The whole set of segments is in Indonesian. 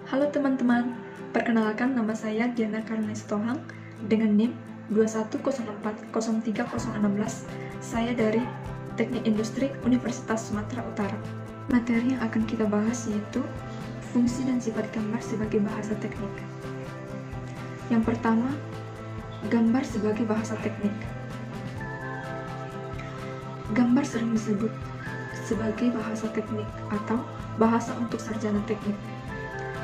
Halo teman-teman, perkenalkan nama saya Diana Karolina Sitohang dengan NIM 210403016. Saya dari Teknik Industri Universitas Sumatera Utara. Materi yang akan kita bahas yaitu fungsi dan sifat gambar sebagai bahasa teknik. Yang pertama, gambar sebagai bahasa teknik. Gambar sering disebut sebagai bahasa teknik atau bahasa untuk sarjana teknik.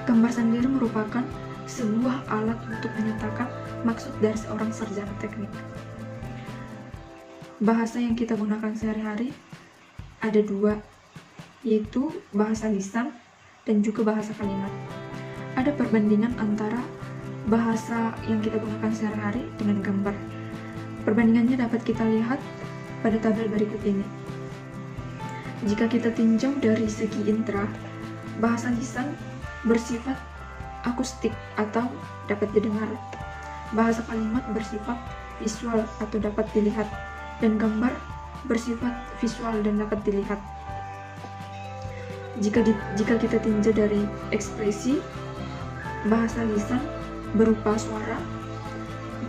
Gambar sendiri merupakan sebuah alat untuk menyatakan maksud dari seorang sarjana teknik. Bahasa yang kita gunakan sehari-hari ada dua, yaitu bahasa lisan dan juga bahasa kalimat. Ada perbandingan antara bahasa yang kita gunakan sehari-hari dengan gambar. Perbandingannya dapat kita lihat pada tabel berikut ini. Jika kita tinjau dari segi indera, bahasa lisan bersifat akustik atau dapat didengar. Bahasa kalimat bersifat visual atau dapat dilihat, dan gambar bersifat visual dan dapat dilihat. Jika kita tinjau dari ekspresi, bahasa lisan berupa suara,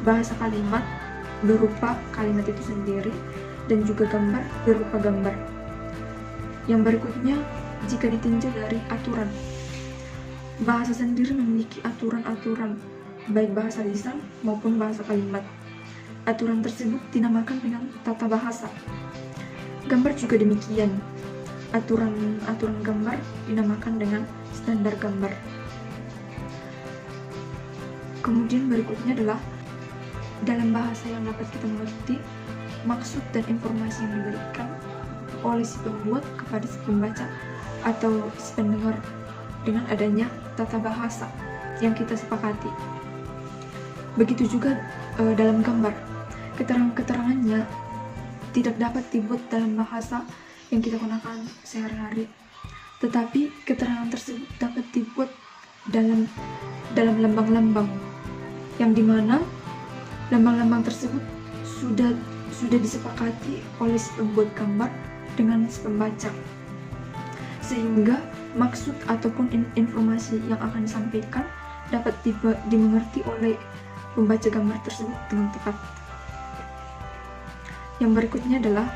bahasa kalimat berupa kalimat itu sendiri, dan juga gambar berupa gambar. Yang berikutnya, jika ditinjau dari aturan, bahasa sendiri memiliki aturan-aturan, baik bahasa lisan maupun bahasa kalimat. Aturan tersebut dinamakan dengan tata bahasa. Gambar juga demikian. Aturan gambar dinamakan dengan standar gambar. Kemudian berikutnya adalah dalam bahasa yang dapat kita mengerti maksud dan informasi yang diberikan oleh si pembuat kepada si pembaca atau si pendengar dengan adanya tata bahasa yang kita sepakati. Begitu juga dalam gambar, keterangan-keterangannya tidak dapat dibuat dalam bahasa yang kita gunakan sehari-hari, tetapi keterangan tersebut dapat dibuat dalam lambang-lambang, yang dimana lambang-lambang tersebut sudah disepakati oleh si pembuat gambar dengan si pembaca, sehingga maksud ataupun informasi yang akan disampaikan dapat dimengerti oleh pembaca gambar tersebut dengan tepat. Yang berikutnya adalah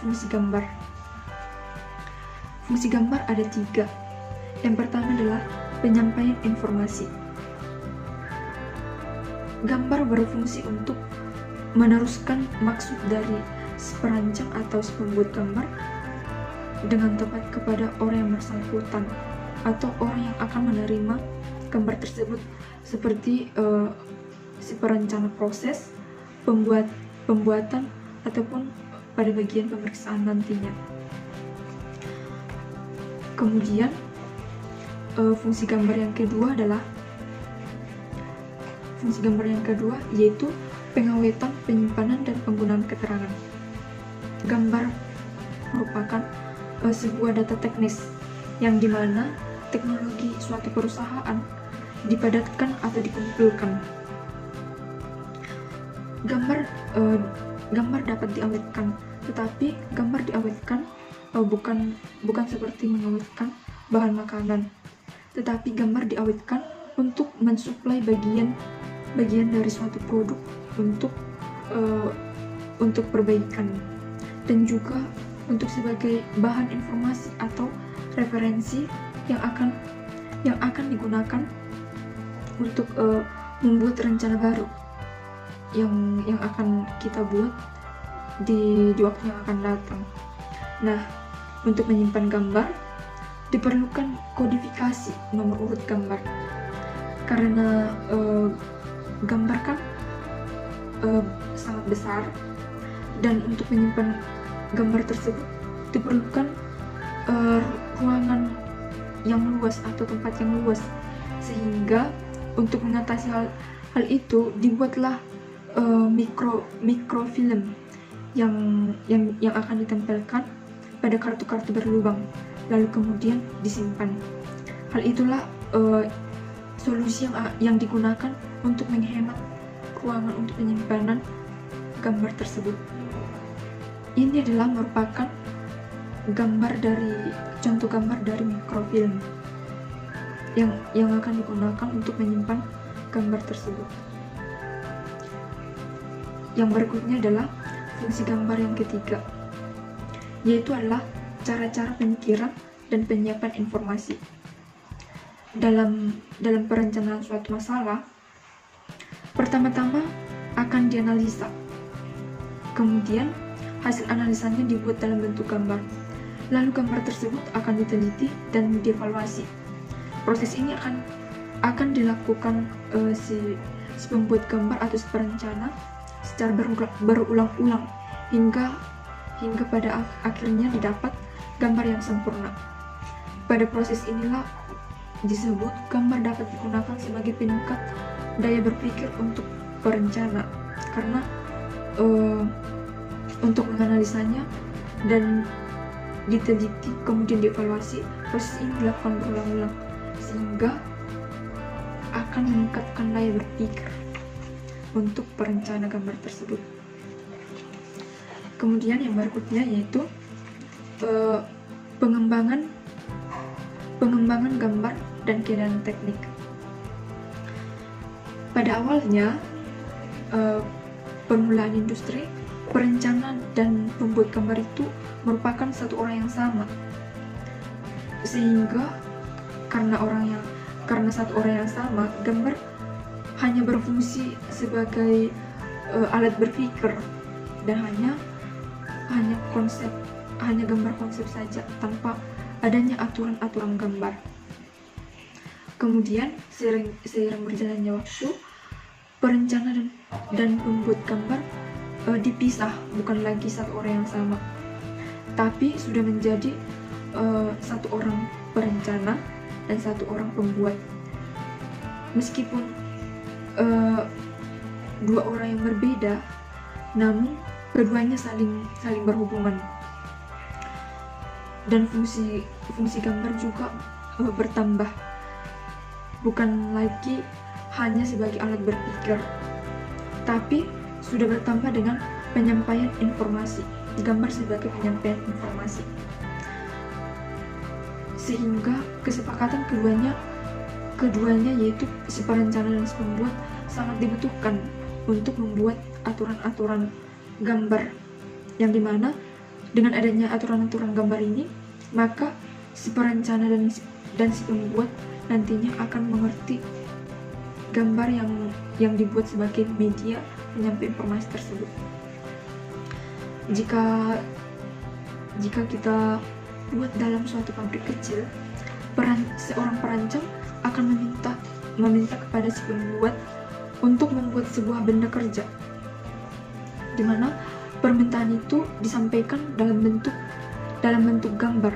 fungsi gambar. Fungsi gambar ada 3. Yang pertama adalah penyampaian informasi. Gambar berfungsi untuk meneruskan maksud dari si perancang atau si pembuat gambar dengan tepat kepada orang yang bersangkutan atau orang yang akan menerima gambar tersebut, seperti si perencana proses, pembuatan ataupun pada bagian pemeriksaan nantinya. Kemudian fungsi gambar yang kedua yaitu pengawetan, penyimpanan, dan penggunaan keterangan. Gambar merupakan sebuah data teknis yang dimana teknologi suatu perusahaan dipadatkan atau dikumpulkan. Gambar dapat diawetkan, tetapi gambar diawetkan bukan seperti mengawetkan bahan makanan, tetapi gambar diawetkan untuk mensuplai bagian dari suatu produk untuk perbaikan, dan juga untuk sebagai bahan informasi atau referensi yang akan digunakan untuk membuat rencana baru yang akan kita buat di waktu yang akan datang. Nah, untuk menyimpan gambar diperlukan kodifikasi nomor urut gambar, karena gambar kan sangat besar, dan untuk menyimpan gambar tersebut diperlukan ruangan yang luas atau tempat yang luas, sehingga untuk mengatasi hal itu dibuatlah mikrofilm yang akan ditempelkan pada kartu-kartu berlubang, lalu kemudian disimpan. Hal itulah solusi yang digunakan untuk menghemat ruangan untuk penyimpanan gambar tersebut. Ini adalah merupakan contoh gambar dari mikrofilm. yang akan digunakan untuk menyimpan gambar tersebut. Yang berikutnya adalah fungsi gambar yang ketiga, yaitu adalah cara-cara pemikiran dan penyiapan informasi. Dalam perencanaan suatu masalah, pertama-tama akan dianalisa. Kemudian hasil analisanya dibuat dalam bentuk gambar. Lalu gambar tersebut akan diteliti dan dievaluasi. Proses ini akan dilakukan si pembuat gambar atau si perencana secara berulang-ulang hingga pada akhirnya didapat gambar yang sempurna. Pada proses inilah disebut gambar dapat digunakan sebagai peningkat daya berpikir untuk perencana, karena untuk menganalisanya dan diteliti kemudian dievaluasi, proses ini dilakukan berulang-ulang sehingga akan meningkatkan daya berpikir untuk perencana gambar tersebut. Kemudian yang berikutnya yaitu pengembangan gambar dan keahlian teknik. Pada awalnya permulaan industri, perencana dan pembuat gambar itu merupakan satu orang yang sama, sehingga karena satu orang yang sama, gambar hanya berfungsi sebagai alat berpikir dan hanya gambar konsep saja tanpa adanya aturan gambar. Kemudian seiring berjalannya waktu, perencana dan pembuat gambar dipisah, bukan lagi satu orang yang sama, tapi sudah menjadi satu orang perencana dan satu orang pembuat. Meskipun dua orang yang berbeda, namun keduanya saling berhubungan, dan fungsi gambar juga bertambah, bukan lagi hanya sebagai alat berpikir, tapi sudah bertambah dengan penyampaian informasi. Gambar sebagai penyampaian informasi, sehingga kesepakatan keduanya yaitu si perencana dan si pembuat sangat dibutuhkan untuk membuat aturan-aturan gambar, yang dimana dengan adanya aturan-aturan gambar ini, maka si perencana dan si pembuat nantinya akan mengerti gambar yang dibuat sebagai media penyampaian informasi tersebut. Jika kita buat dalam suatu pabrik kecil, seorang perancang akan meminta kepada si pembuat untuk membuat sebuah benda kerja, di mana permintaan itu disampaikan dalam bentuk gambar.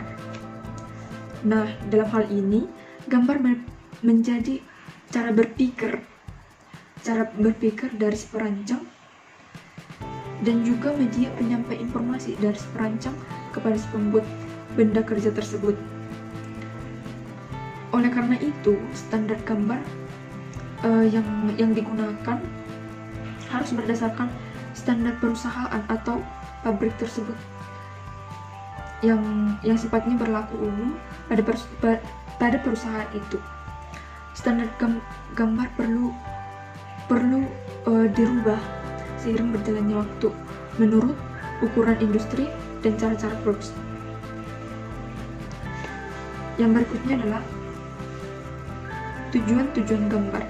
Nah, dalam hal ini gambar menjadi cara berpikir dari si perancang dan juga media penyampai informasi dari si perancang kepada si pembuat benda kerja tersebut. Oleh karena itu, standar gambar yang digunakan harus berdasarkan standar perusahaan atau pabrik tersebut yang sifatnya berlaku umum pada perusahaan itu. Standar gambar perlu dirubah seiring berjalannya waktu menurut ukuran industri dan cara-cara produksi. Yang berikutnya adalah tujuan-tujuan gambar.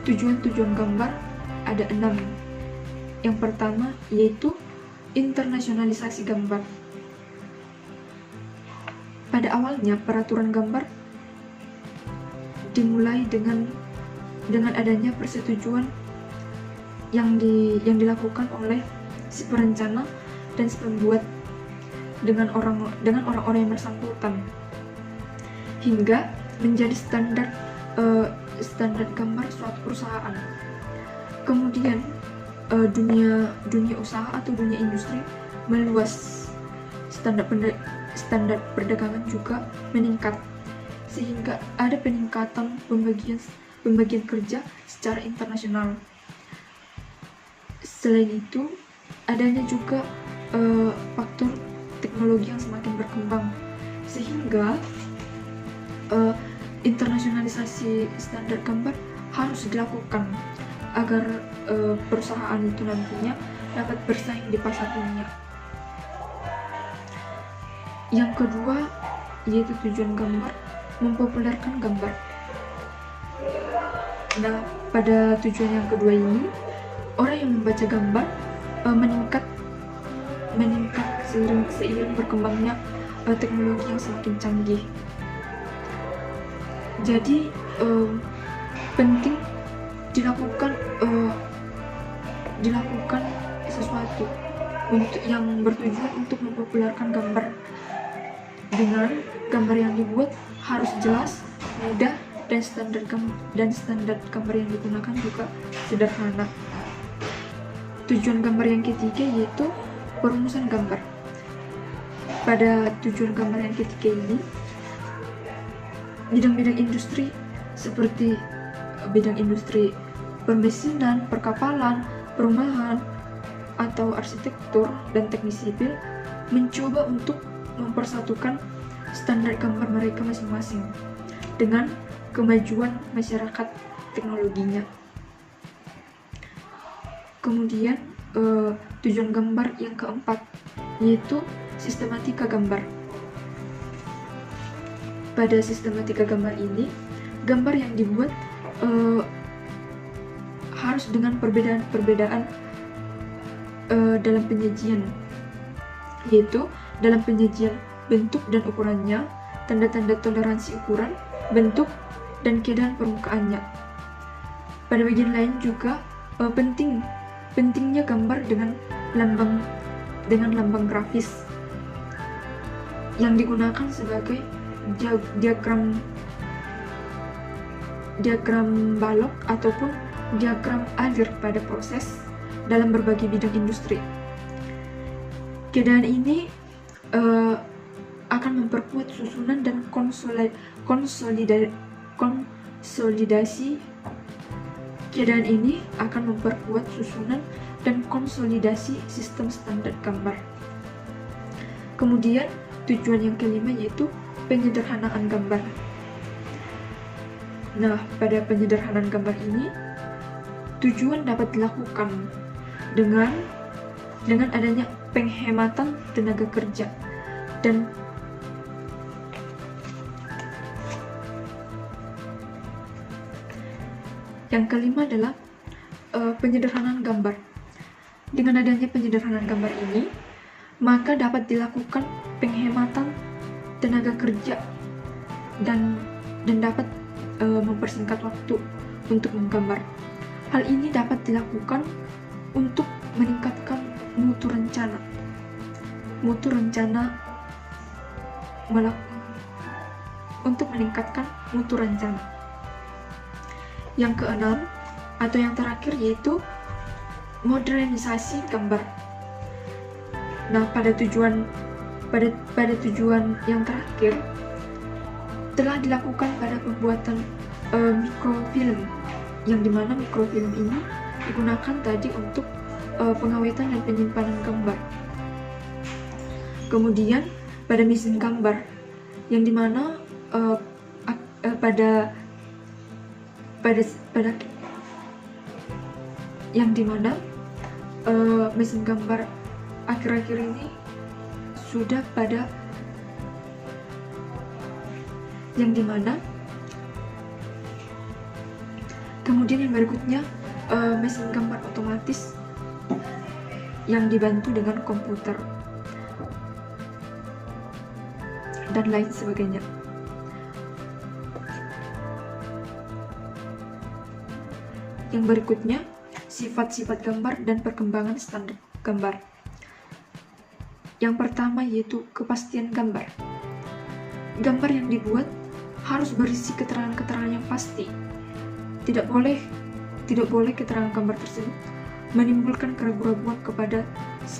Tujuan-tujuan gambar ada 6. Yang pertama yaitu internasionalisasi gambar. Pada awalnya peraturan gambar dimulai dengan adanya persetujuan yang dilakukan oleh si perencana dan si pembuat dengan orang-orang yang bersangkutan, hingga menjadi standar gambar suatu perusahaan. Kemudian dunia usaha atau dunia industri meluas, standar perdagangan juga meningkat, sehingga ada peningkatan pembagian kerja secara internasional. Selain itu, adanya juga faktor teknologi yang semakin berkembang, sehingga modernisasi standar gambar harus dilakukan agar perusahaan itu nantinya dapat bersaing di pasar dunia. Yang kedua yaitu tujuan gambar, mempopulerkan gambar. Nah, pada tujuan yang kedua ini, orang yang membaca gambar meningkat seiring berkembangnya teknologi yang semakin canggih. Jadi penting dilakukan sesuatu yang bertujuan untuk mempopulerkan gambar, dengan gambar yang dibuat harus jelas, mudah, dan standar gambar yang digunakan juga sederhana. Tujuan gambar yang ketiga yaitu perumusan gambar. Pada tujuan gambar yang ketiga ini, bidang-bidang industri seperti bidang industri permesinan, perkapalan, perumahan, atau arsitektur dan teknik sipil mencoba untuk mempersatukan standar gambar mereka masing-masing dengan kemajuan masyarakat teknologinya. Kemudian tujuan gambar yang keempat yaitu sistematika gambar. Pada sistematika gambar ini, gambar yang dibuat harus dengan perbedaan-perbedaan dalam penyajian, yaitu dalam penyajian bentuk dan ukurannya, tanda-tanda toleransi ukuran, bentuk, dan keadaan permukaannya. Pada bagian lain juga pentingnya gambar dengan lambang grafis yang digunakan sebagai diagram balok ataupun diagram alir pada proses dalam berbagai bidang industri. Keadaan ini akan memperkuat susunan dan konsolidasi. Keadaan ini akan memperkuat susunan dan konsolidasi sistem standar gambar. Kemudian tujuan yang kelima yaitu penyederhanaan gambar. Nah, pada penyederhanaan gambar ini tujuan dapat dilakukan dengan adanya penghematan tenaga kerja dan yang kelima adalah penyederhanaan gambar. Dengan adanya penyederhanaan gambar ini, maka dapat dilakukan penghematan tenaga kerja dan dapat mempersingkat waktu untuk menggambar. Hal ini dapat dilakukan untuk meningkatkan mutu rencana. Untuk meningkatkan mutu rencana. Yang keenam atau yang terakhir yaitu modernisasi gambar. Nah, pada tujuan yang terakhir telah dilakukan pada pembuatan mikrofilm, yang dimana mikrofilm ini digunakan tadi untuk pengawetan dan penyimpanan gambar. Kemudian pada mesin gambar, yang dimana mesin gambar akhir-akhir ini sudah pada yang dimana kemudian yang berikutnya mesin gambar otomatis yang dibantu dengan komputer dan lain sebagainya. Yang berikutnya, sifat-sifat gambar dan perkembangan standar gambar. Yang pertama yaitu kepastian gambar. Gambar yang dibuat harus berisi keterangan-keterangan yang pasti. Tidak boleh keterangan gambar tersebut menimbulkan keraguan kepada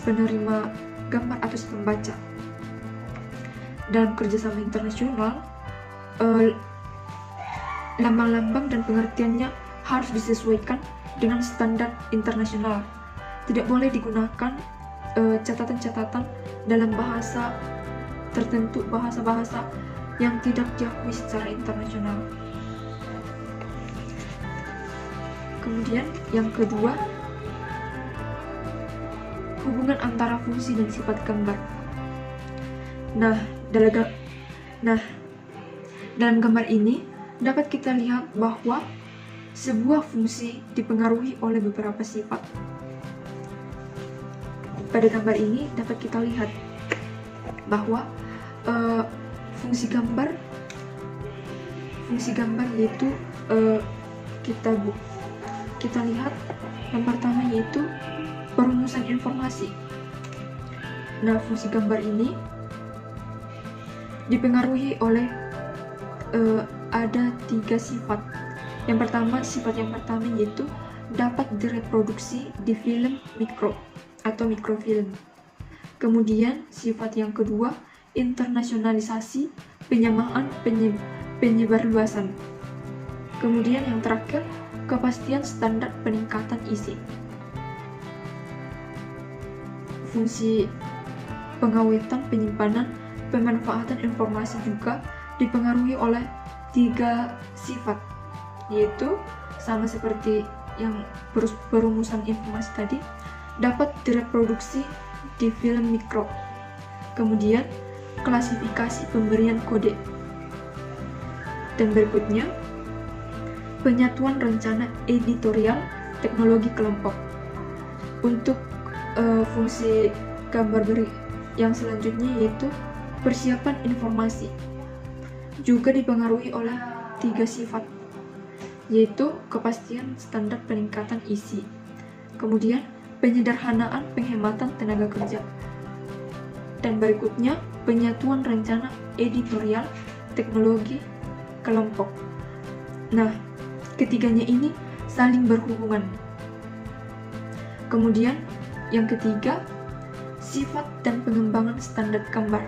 penerima gambar atau si pembaca. Dalam kerjasama internasional, lambang-lambang dan pengertiannya harus disesuaikan dengan standar internasional. Tidak boleh digunakan catatan-catatan dalam bahasa tertentu, bahasa-bahasa yang tidak diakui secara internasional. Kemudian yang kedua, hubungan antara fungsi dan sifat gambar. Nah, dalam gambar ini dapat kita lihat bahwa sebuah fungsi dipengaruhi oleh beberapa sifat. Pada gambar ini dapat kita lihat bahwa fungsi gambar yaitu kita lihat yang pertama yaitu perumusan informasi. Nah, fungsi gambar ini dipengaruhi oleh ada 3 sifat. Sifat yang pertama yaitu dapat direproduksi di film mikro atau mikrofilm. Kemudian sifat yang kedua, internasionalisasi, penyamaan, penyebarluasan. Kemudian yang terakhir, kepastian standar peningkatan isi. Fungsi pengawetan, penyimpanan, pemanfaatan informasi juga dipengaruhi oleh 3 sifat, yaitu sama seperti yang perumusan informasi tadi, dapat direproduksi di film mikro. Kemudian klasifikasi pemberian kode. Dan berikutnya, penyatuan rencana editorial teknologi kelompok. Untuk fungsi gambar yang selanjutnya yaitu persiapan informasi, juga dipengaruhi oleh 3 sifat, yaitu kepastian standar peningkatan isi, kemudian penyederhanaan penghematan tenaga kerja, dan berikutnya penyatuan rencana editorial teknologi kelompok. Nah, ketiganya ini saling berhubungan. Kemudian yang ketiga, sifat dan pengembangan standar gambar.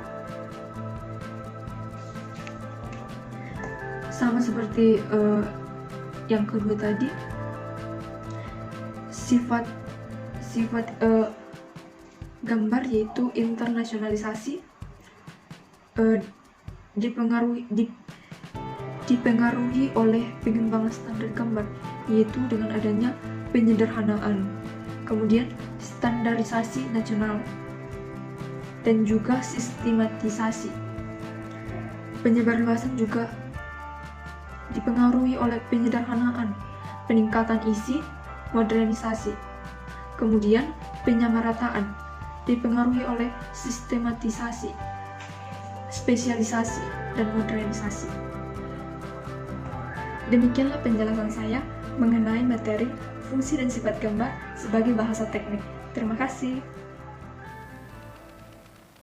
Sama seperti yang kedua tadi, sifat gambar yaitu internasionalisasi dipengaruhi oleh pengembangan standar gambar, yaitu dengan adanya penyederhanaan, kemudian standarisasi nasional, dan juga sistematisasi. Penyebarluasan juga dipengaruhi oleh penyederhanaan, peningkatan isi, modernisasi. Kemudian penyamarataan dipengaruhi oleh sistematisasi, spesialisasi, dan modernisasi. Demikianlah penjelasan saya mengenai materi fungsi dan sifat gambar sebagai bahasa teknik. Terima kasih.